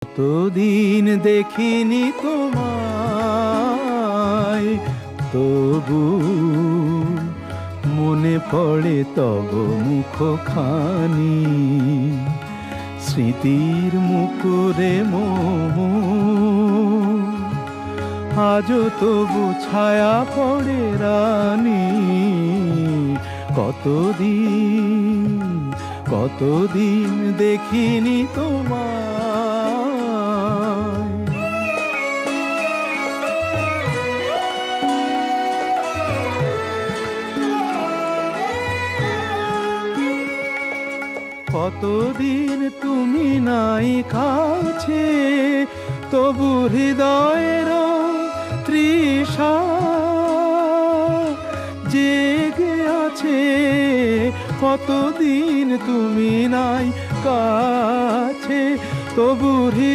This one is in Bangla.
কতদিন দেখিনি তোমায়, তবু মনে পড়ে তব মুখখানি। স্মৃতির মুকুরে আজও তবু ছায়া পড়ে রানী। কতদিন দেখিনি তোমায়। কতদিন তুমি নাই কাছে, তবু হৃদয়ের তৃষা জেগে আছে। কতদিন তুমি নাই কাছে, তবু